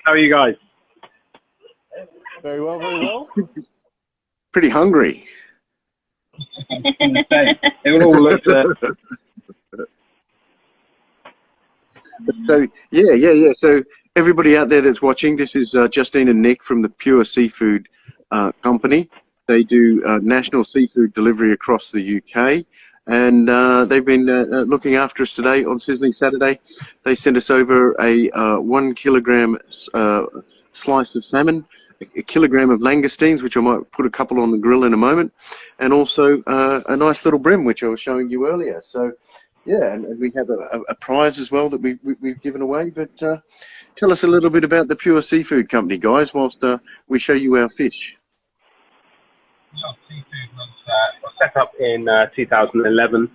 How are you guys? Very well, very well. Pretty hungry. It will all look So yeah. So everybody out there that's watching, this is Justine and Nick from the Pure Seafood Company. They do national seafood delivery across the UK, and they've been looking after us today on Sizzling Saturday. They sent us over a 1 kilogram slice of salmon, a kilogram of langoustines, which I might put a couple on the grill in a moment, and also a nice little brim, which I was showing you earlier. So yeah, and we have a prize as well that we've given away. But tell us a little bit about the Pure Seafood Company, guys, whilst we show you our fish. Seafood was set up in 2011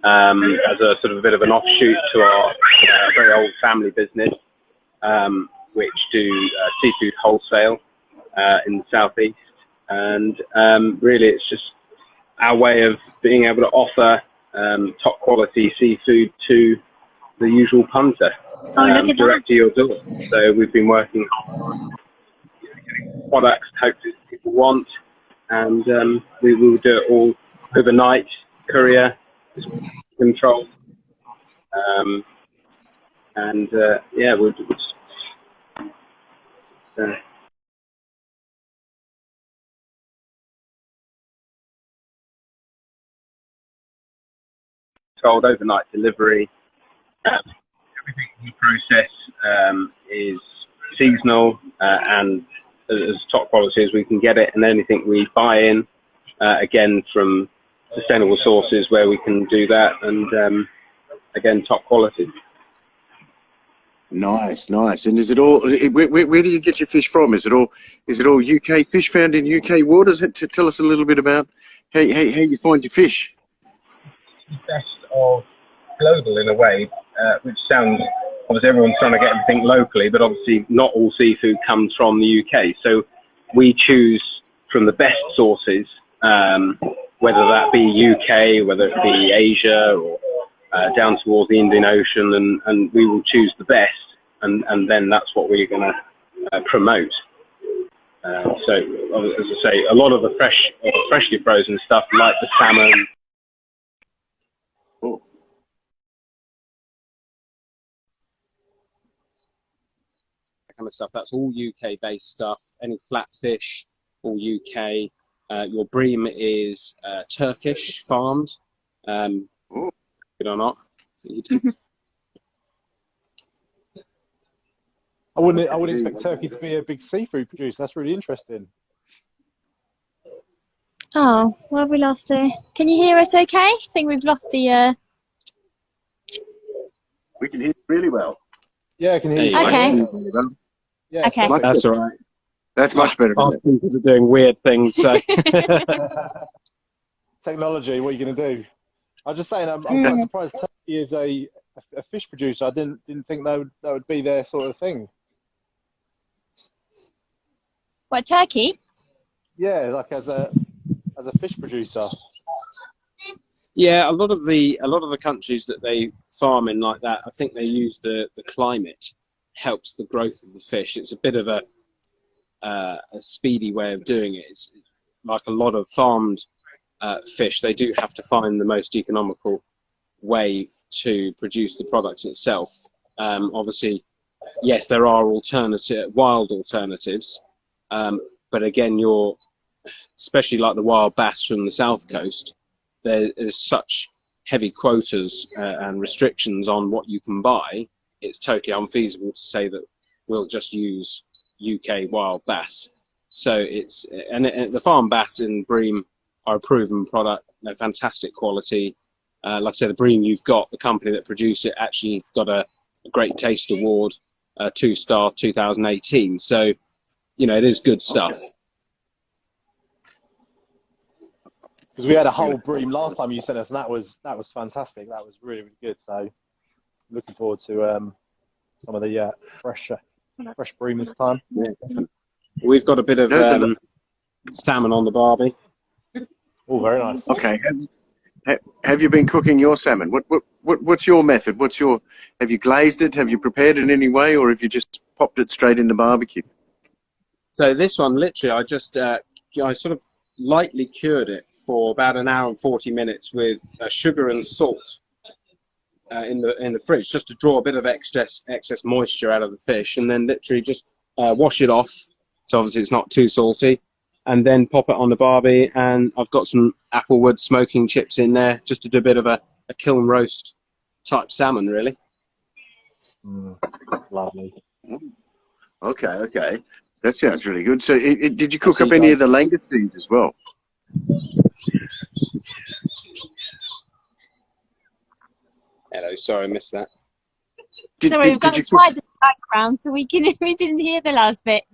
as a sort of a bit of an offshoot to our very old family business, which do seafood wholesale in the southeast. And really, it's just our way of being able to offer top quality seafood to the usual punter direct to your door. So we've been working on getting products hopefully people want, and we will do it all overnight, courier control, and yeah, we'll just controlled overnight delivery. Everything we process is seasonal and as top quality as we can get it, and anything we buy in, again, from sustainable sources where we can do that, and again, top quality. Nice. And is it all? Where do you get your fish from? Is it all UK fish found in UK waters? Tell us a little bit about how you find your fish. Best of global in a way, which sounds, obviously everyone's trying to get everything locally, but obviously not all seafood comes from the UK. So we choose from the best sources, whether that be UK, whether it be Asia, or down towards the Indian Ocean, and we will choose the best, and then that's what we're going to promote. So, as I say, a lot of the freshly frozen stuff, like the salmon. Oh. Kind of stuff, that's all UK based stuff. Any flat fish, all UK. Your bream is Turkish farmed, good or not. I wouldn't expect Turkey to be a big seafood producer. That's really interesting. Oh, well, we lost it. Can you hear us okay? I think we've lost the... We can hear you really well. Yeah, I can hear you. Okay. Yeah, Okay. That's all right. That's much better. Our speakers are doing weird things, so. Technology, what are you going to do? I was just saying, I'm quite surprised Turkey is a fish producer. I didn't think that would be their sort of thing. What, Turkey? Yeah, like as a fish producer. Yeah, a lot of the countries that they farm in like that, I think they use the climate helps the growth of the fish. It's a bit of a speedy way of doing it. It's like a lot of farmed fish. They do have to find the most economical way to produce the product itself. Obviously, yes, there are wild alternatives, but again, especially like the wild bass from the south coast, there is such heavy quotas and restrictions on what you can buy. It's totally unfeasible to say that we'll just use UK wild bass. So and the farm bass in bream are a proven product. They're fantastic quality. Like I said, the bream you've got, the company that produced it, actually got a Great Taste Award, 2-star 2018. So, it is good stuff. Because we had a whole bream last time you sent us, and that was fantastic. That was really, really good. So, looking forward to some of the fresh bream this time. Yeah, definitely. We've got a bit of salmon on the barbie. Oh, very nice. Okay. Have you been cooking your salmon? What's your method? Have you glazed it? Have you prepared it in any way, or have you just popped it straight into barbecue? So this one, literally, I just I sort of lightly cured it for about an hour and 40 minutes with sugar and salt in the fridge, just to draw a bit of excess moisture out of the fish, and then literally just wash it off. So obviously it's not too salty, and then pop it on the barbie. And I've got some applewood smoking chips in there, just to do a bit of a kiln roast type salmon, really. Lovely. Okay. That sounds really good. So did you cook up any of the langoustines as well? Hello, sorry, I missed that. Sorry, we've got a child in the background, so we didn't hear the last bit.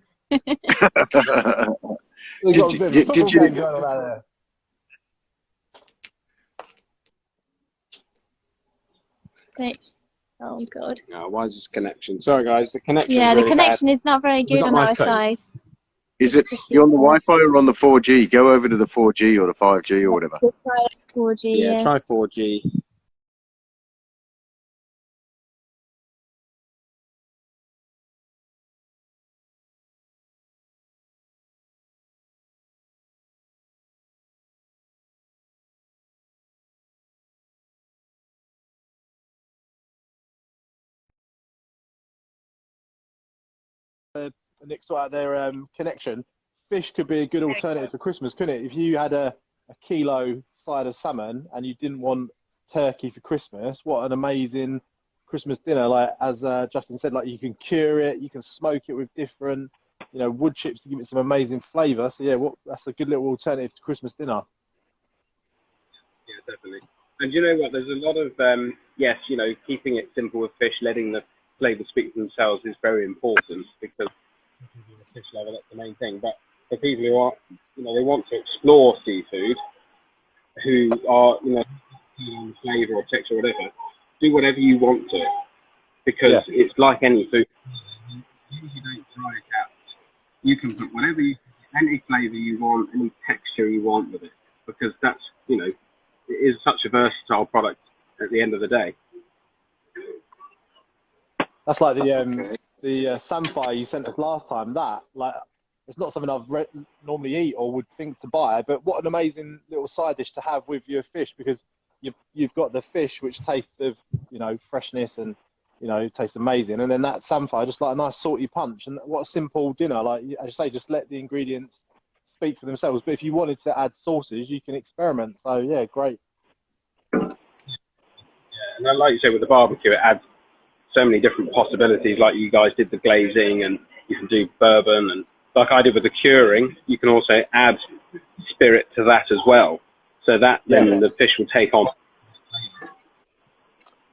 Oh God. Oh, why is this connection? Sorry guys, the connection. Yeah, really the connection bad. is not very good on our side. Is it you on the Wi-Fi or on the 4G? Go over to the 4G or the 5G or whatever. We'll try 4G. Yeah, try 4G. Nick sort out their connection. Fish could be a good alternative for Christmas, couldn't it? If you had a kilo side of salmon and you didn't want turkey for Christmas, what an amazing Christmas dinner! Like as Justin said, like you can cure it, you can smoke it with different, wood chips to give it some amazing flavour. So yeah, that's a good little alternative to Christmas dinner. Yeah, definitely. And you know what? There's a lot of yes, keeping it simple with fish, letting the flavours speak for themselves is very important, because the fish lover, that's the main thing. But for people who are, they want to explore seafood, who are, flavour or texture or whatever, do whatever you want to, because it's like any food. You don't dry it out. You can put any flavour you want, any texture you want with it, because that's, it is such a versatile product at the end of the day. That's like the samphire you sent us last time. That, like, it's not something I've normally eat or would think to buy, but what an amazing little side dish to have with your fish, because you've got the fish which tastes of freshness and tastes amazing, and then that samphire just like a nice salty punch. And what a simple dinner! Like as you say, just let the ingredients speak for themselves. But if you wanted to add sauces, you can experiment. So yeah, great. Yeah, and like you say, with the barbecue, it adds so many different possibilities. Like you guys did the glazing, and you can do bourbon, and like I did with the curing, you can also add spirit to that as well. So that then the fish will take on.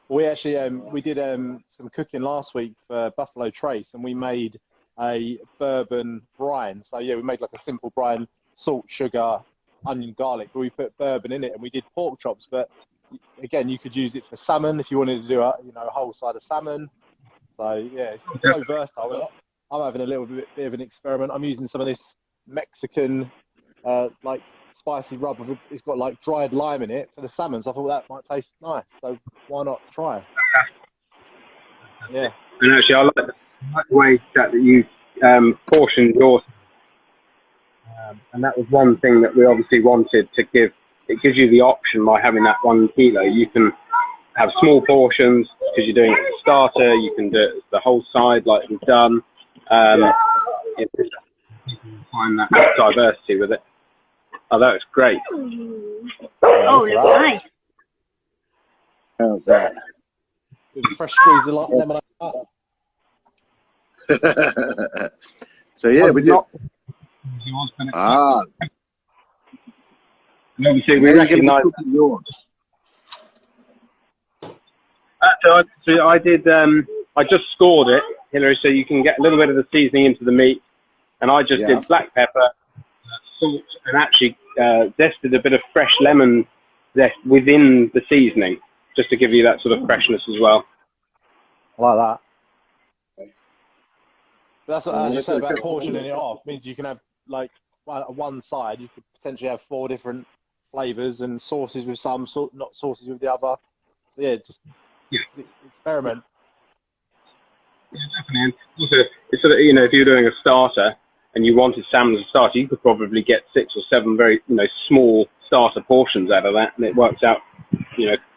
We actually we did some cooking last week for Buffalo Trace, and we made a bourbon brine. So yeah, we made like a simple brine, salt, sugar, onion, garlic, but we put bourbon in it, and we did pork chops. But again, you could use it for salmon if you wanted to do a whole side of salmon. So yeah, it's so versatile. I'm having a little bit of an experiment. I'm using some of this Mexican like spicy rub. It's got like dried lime in it for the salmon, so I thought that might taste nice. So why not try? Yeah. And actually, I like the way that you portioned yours. And that was one thing that we obviously wanted to give. It gives you the option by having that 1 kilo. You can have small portions because you're doing it as a starter. You can do it as the whole side like we've done. You can find that diversity with it. Oh, that was great. Oh, look nice. How's that? With a fresh squeeze of lemon. So yeah, we did. Ah. And obviously, we recognise. So I did. I just scored it, Hilary, so you can get a little bit of the seasoning into the meat. And I just did black pepper, salt, and actually zested a bit of fresh lemon zest within the seasoning, just to give you that sort of freshness as well. I like that. But that's what I just said about portioning it off. Means you can have like one side, you could potentially have 4 different flavours and sauces with some, not sauces with the other. So yeah, just experiment. Yeah, definitely. And also, it's sort of, if you're doing a starter and you wanted salmon as a starter, you could probably get 6 or 7 very, small starter portions out of that, and it works out,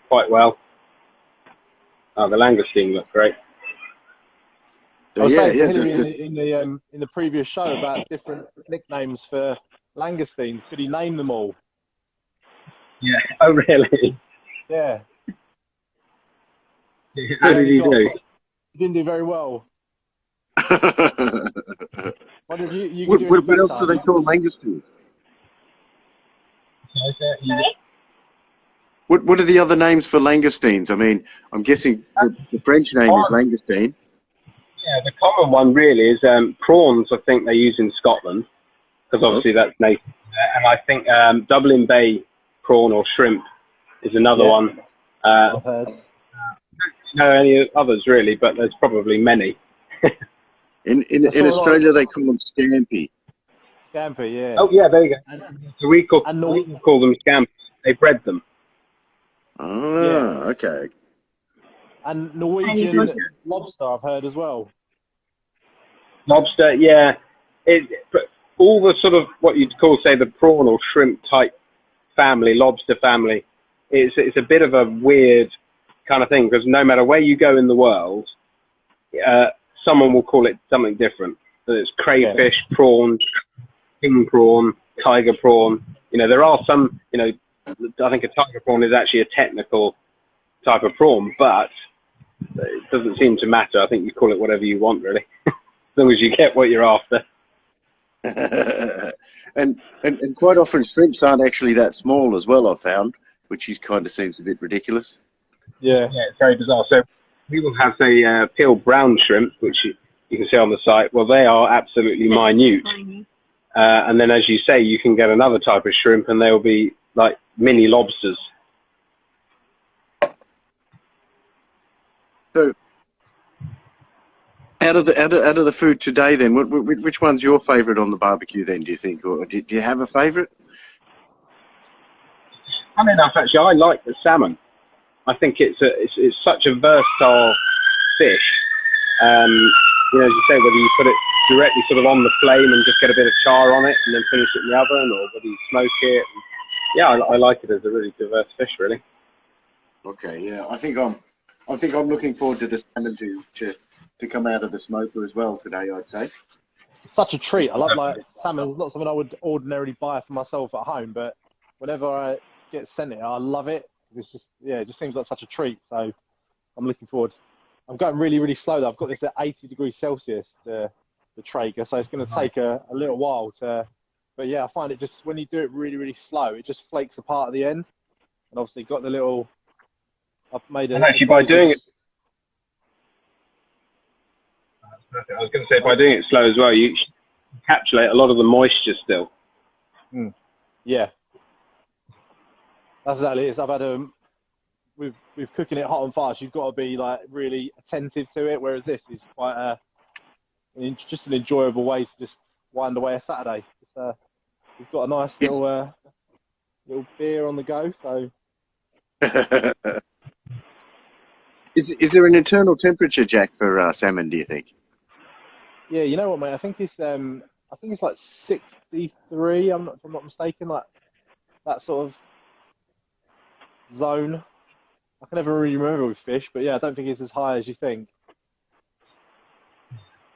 quite well. Oh, the langoustine look great. I was saying to yeah. Hilary in the previous show about different nicknames for langoustines. Could he name them all? Yeah. Oh, really? Yeah. How did he do? He didn't do very well. What did you what else do they call langoustines? What are the other names for langoustines? I mean, I'm guessing the French name is langoustine. Yeah, the common one really is prawns. I think they use in Scotland because obviously that's native. And I think Dublin Bay prawn or shrimp is another one. I've heard. I don't know any others really, but there's probably many. In Australia, they call them scampi. Scampi, yeah. Oh yeah, there you go. So we call them scampi. They bred them. Ah, okay. And Norwegian lobster, I've heard as well. Lobster, yeah. All the sort of what you'd call, say, the prawn or shrimp type family, lobster family, it's a bit of a weird kind of thing because no matter where you go in the world, someone will call it something different. So it's crayfish, prawn, king prawn, tiger prawn. There are some, I think a tiger prawn is actually a technical type of prawn, but it doesn't seem to matter. I think you call it whatever you want, really, as long as you get what you're after. and quite often shrimps aren't actually that small as well, I've found, which kind of seems a bit ridiculous. Yeah, it's very bizarre. So we will have, say, peeled brown shrimp, which you can see on the site. Well, they are absolutely minute. And then, as you say, you can get another type of shrimp, and they will be like mini lobsters. So, out of the food today, then, which one's your favourite on the barbecue? Then, do you think, or do you have a favourite? Funny enough, actually, I like the salmon. I think it's such a versatile fish. As you say, whether you put it directly sort of on the flame and just get a bit of char on it, and then finish it in the oven, or whether you smoke it. Yeah, I like it as a really diverse fish, really. Okay, yeah, I think I'm looking forward to the salmon to come out of the smoker as well today, I'd say. Such a treat. I love salmon. It's not something I would ordinarily buy for myself at home, but whenever I get sent it, I love it. It's just, it just seems like such a treat. So I'm looking forward. I'm going really, really slow though. I've got this at 80 degrees Celsius, the Traeger, so it's going to take a little while to. But yeah, I find it just when you do it really, really slow, it just flakes apart at the end. And obviously got the little. I've made and actually, by doing it. I was going to say, by doing it slow as well, you encapsulate a lot of the moisture still. Yeah. That's exactly it. I've had with cooking it hot and fast, you've got to be like really attentive to it. Whereas this is quite just an enjoyable way to just wind away a Saturday. We've got a nice little beer on the go. So, is there an internal temperature, Jack, for salmon? Do you think? Yeah, you know what, mate. I think it's like 63. If I'm not mistaken, like that sort of zone. I can never really remember with fish, but yeah, I don't think it's as high as you think.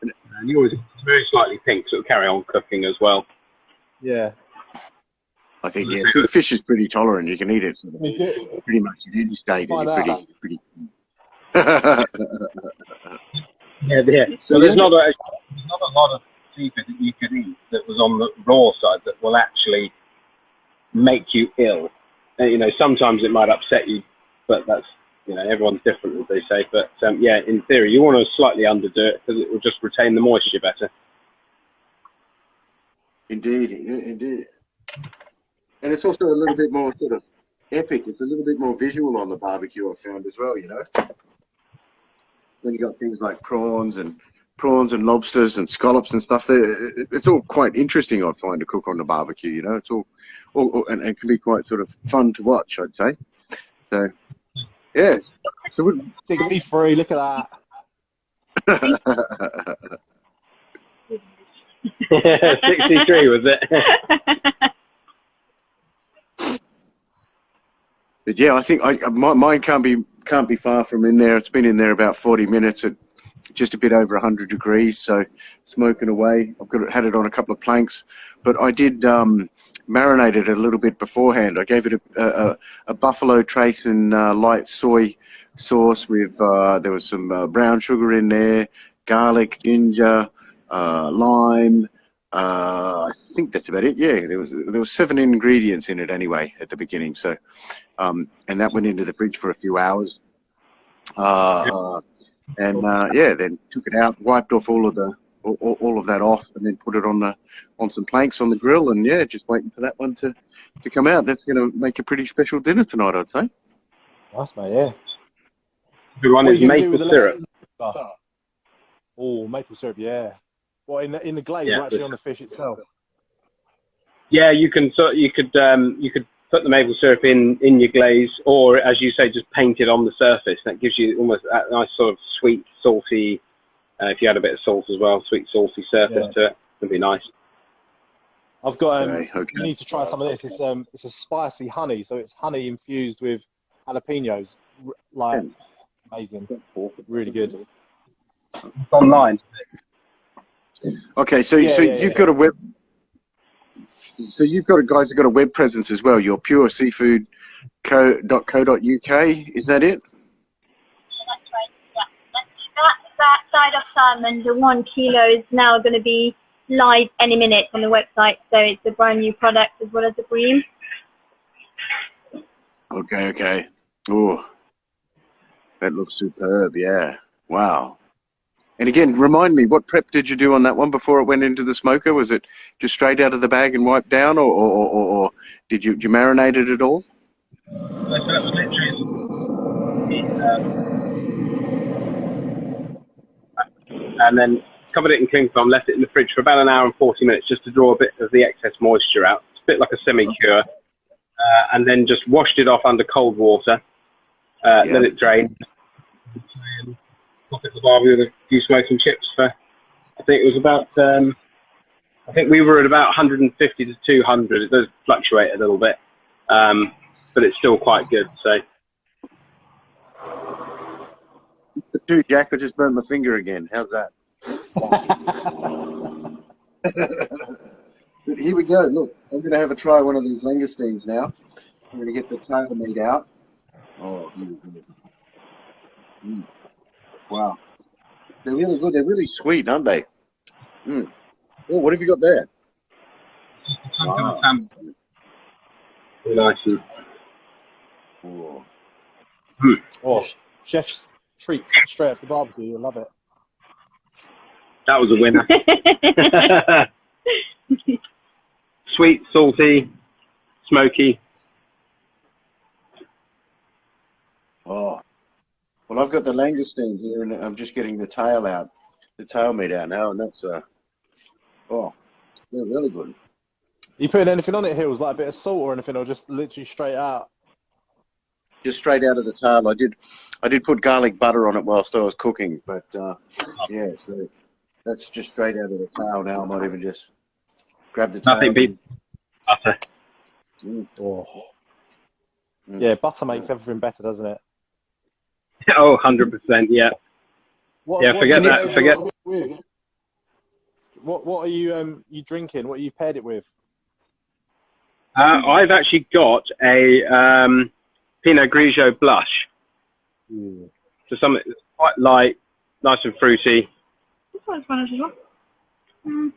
And you always very slightly pink, so it'll carry on cooking as well. Yeah. I think the fish is pretty tolerant. You can eat it pretty much at any state. Pretty. Yeah. So there's not a lot of seafood that you could eat that was on the raw side that will actually make you ill. And, sometimes it might upset you, but that's, everyone's different, as they say. But in theory, you want to slightly underdo it because it will just retain the moisture better. Indeed. And it's also a little bit more sort of epic. It's a little bit more visual on the barbecue, I've found as well, When you got things like prawns and lobsters and scallops and stuff, it's all quite interesting, I find, to cook on the barbecue, It's all and it can be quite sort of fun to watch, I'd say. So, yeah. So 63, look at 63 was it? But yeah, I think mine can't be far from in there. It's been in there about 40 minutes at just a bit over 100 degrees, so smoking away. Had it on a couple of planks, but I did marinate it a little bit beforehand. I gave it a buffalo trace and light soy sauce with there was some brown sugar in there, garlic, ginger, lime. I think that's about it. Yeah, there was 7 ingredients in it anyway at the beginning. So, and that went into the fridge for a few hours. Yeah, then took it out, wiped off all of that off, and then put it on some planks on the grill, and yeah, just waiting for that one to come out. That's going to make a pretty special dinner tonight, I'd say. Nice, mate. Yeah. The one is maple syrup. Oh, maple syrup. Yeah. What in the glaze, or actually on the fish itself? Yeah, you could put the maple syrup in your glaze, or as you say, just paint it on the surface. That gives you almost that nice sort of sweet, salty. If you add a bit of salt as well, sweet, salty surface to it, it'd be nice. I've got. Okay. You need to try some of this. It's a spicy honey, so it's honey infused with jalapenos. Like amazing, really good. It's online. Okay, so you've got a web. So you've got guys who've got a web presence as well. Your pureseafood.co.uk, is that it? That's right. Yeah, that side of salmon, the 1 kilo is now going to be live any minute on the website. So it's a brand new product as well as the bream. Okay. Oh, that looks superb. Yeah. Wow. And again, remind me, what prep did you do on that one before it went into the smoker? Was it just straight out of the bag and wiped down, or did you marinate it at all? That was literally, and then covered it in cling film, left it in the fridge for about an hour and 40 minutes just to draw a bit of the excess moisture out. It's a bit like a semi-cure. And then just washed it off under cold water, let it drain. Pop it to the barbie with a few smoking chips for, I think it was about, I think we were at about 150 to 200. It does fluctuate a little bit, but it's still quite good. So, Dude, Jack, I just burned my finger again. How's that? But here we go. Look, I'm going to have a try one of these langoustines now. I'm going to get the tail meat out. Oh, here we go. Wow. They're really good. They're really sweet, aren't they? Oh, what have you got there? wow. Nice. Oh. Oh, chef's treats straight off the barbecue. You'll love it. That was a winner. Sweet, salty, smoky. Oh. Well, I've got the langoustine here, and I'm just getting the tail meat out now, and that's they're really good. You putting anything on it, Hills, like a bit of salt or anything, or just literally straight out? Just straight out of the tail. I did put garlic butter on it whilst I was cooking, but yeah, so that's just straight out of the tail now. I might even just grab the tail. Nothing beats butter. Yeah, butter makes everything better, doesn't it? Oh, 100%, yeah. Forget that. Forget. What are you drinking? What are you paired it with? I've actually got a Pinot Grigio blush. So something that's quite light, nice and fruity. This one's fun as well.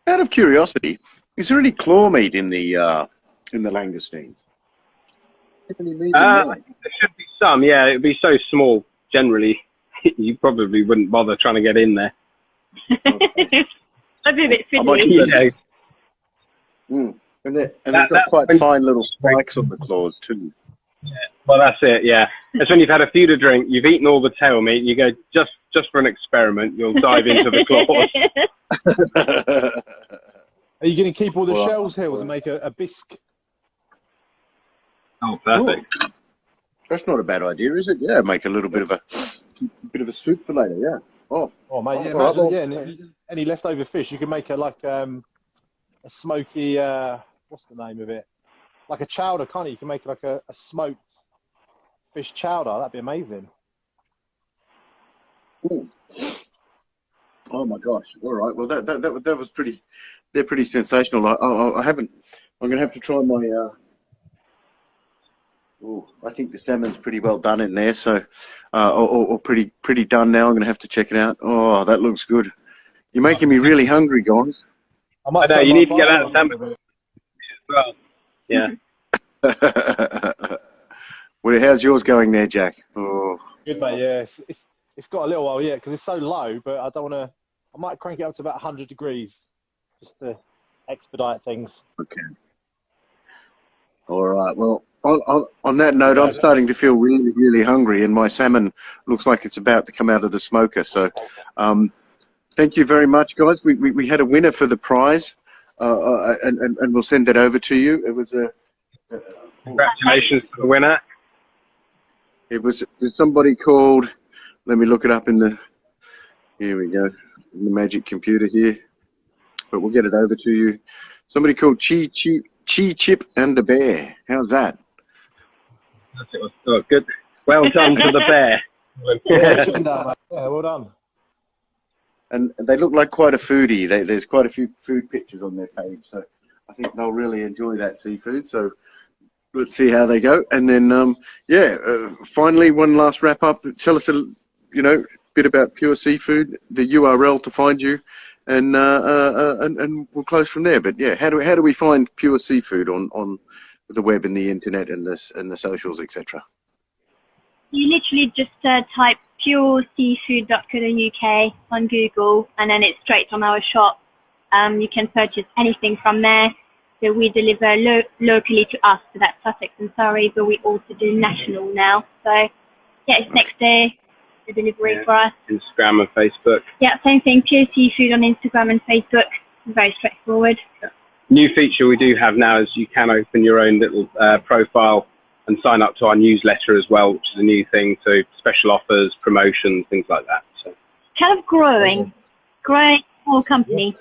Out of curiosity, is there any claw meat in the langoustines? There should be some, yeah. It would be so small, generally, you probably wouldn't bother trying to get in there. I'd be a bit I might fiddly. And they've got quite fine little spikes on the claws too. Yeah. Well, that's it, yeah. That's when you've had a few to drink, you've eaten all the tail meat, and you go, just for an experiment, you'll dive into the claws. Are you going to keep all the shells, Hills, and make a bisque? Oh, perfect. That's not a bad idea, is it? Yeah, make a little bit of a soup for later. Yeah. Oh, mate, yeah, all right, imagine, yeah, any leftover fish, you can make a smoky, what's the name of it? Like a chowder, can't you? You can make like a smoked fish chowder. That'd be amazing. Ooh. Oh my gosh! All right. Well, that was pretty. They're pretty sensational. I haven't. I'm gonna have to try my. I think the salmon's pretty well done in there. So, or pretty done now. I'm gonna have to check it out. Oh, that looks good. You're making me really hungry, guys. I know you need to get that salmon as well. Yeah. Well, how's yours going there, Jack? Oh. Good, mate. Yeah, it's got a little while yet because it's so low. But I don't want to. I might crank it up to about 100 degrees just to expedite things. Okay. All right. Well, on that note, I'm starting to feel really, really hungry, and my salmon looks like it's about to come out of the smoker. So, thank you very much, guys. We had a winner for the prize, and we'll send that over to you. It was a Congratulations to the winner. It was somebody called. Let me look it up in the. Here we go. In the magic computer here, but we'll get it over to you. Somebody called Chi Chip and the Bear. How's that? Oh, good. Well done to the bear. Yeah, well done. And they look like quite a foodie. There's quite a few food pictures on their page, so I think they'll really enjoy that seafood. So let's see how they go. And then, finally, one last wrap up. Tell us a bit about Pure Seafood, the URL to find you, and we'll close from there. But yeah, how do we find Pure Seafood on the web and the internet and the socials, etc.? You literally just type pureseafood.co.uk on Google, and then it's straight on our shop. You can purchase anything from there. So we deliver locally to us, so that's Sussex and Surrey, but we also do national now. So yeah, it's next day, the delivery for us. Instagram and Facebook. Yeah, same thing, Pure Seafood on Instagram and Facebook. Very straightforward. Yeah. New feature we do have now is you can open your own little profile and sign up to our newsletter as well, which is a new thing. So special offers, promotions, things like that. So kind of growing small company.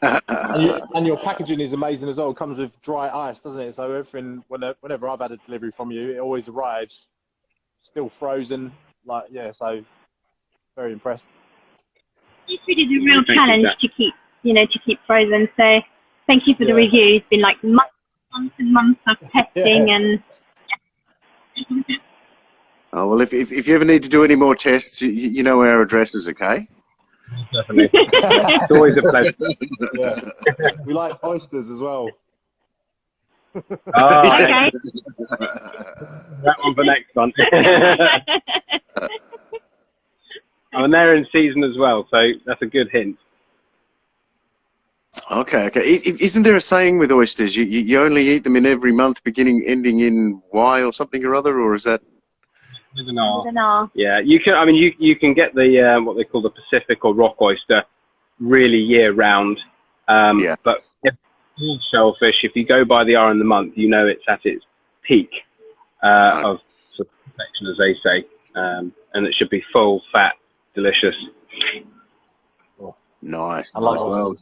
and your packaging is amazing as well. It comes with dry ice, doesn't it? So everything, whenever I've had a delivery from you, it always arrives still frozen. So very impressed. Seafood is a real challenge to keep frozen. So thank you for the review. It's been like months and months of testing and. Oh well, if you ever need to do any more tests, you know our addresses, okay? Definitely. It's always a pleasure. Yeah. We like oysters as well. Oh, Okay. That one for next one. And they're in season as well, so that's a good hint. Okay. Isn't there a saying with oysters? You only eat them in every month, ending in Y or something or other, or is that? With an R. Yeah, you can. I mean, you can get the what they call the Pacific or rock oyster really year round. But shellfish, if you go by the R in the month, it's at its peak of perfection, as they say, and it should be full, fat, delicious. Nice. I like well,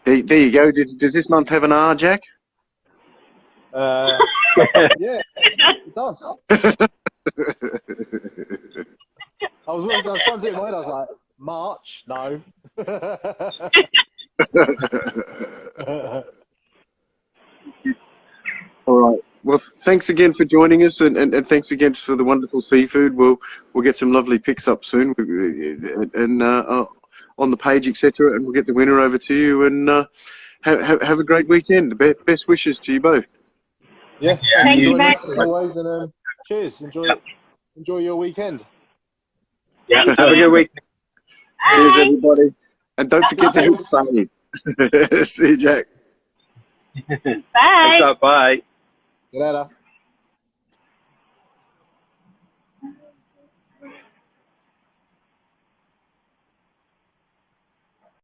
there you go. Does this month have an R, Jack? Yeah, it does. I was trying to do it in my head. I was like, March? No. All right. Well, thanks again for joining us, and thanks again for the wonderful seafood. We'll get some lovely pics up soon, and on the page, etc. And we'll get the winner over to you. And have a great weekend. Best wishes to you both. Yeah. Thank you very much. Always, and cheers. Enjoy your weekend. Yeah. Have a good week. Cheers, everybody. And don't forget to hit save. See you, Jack. Bye. Bye. See you later.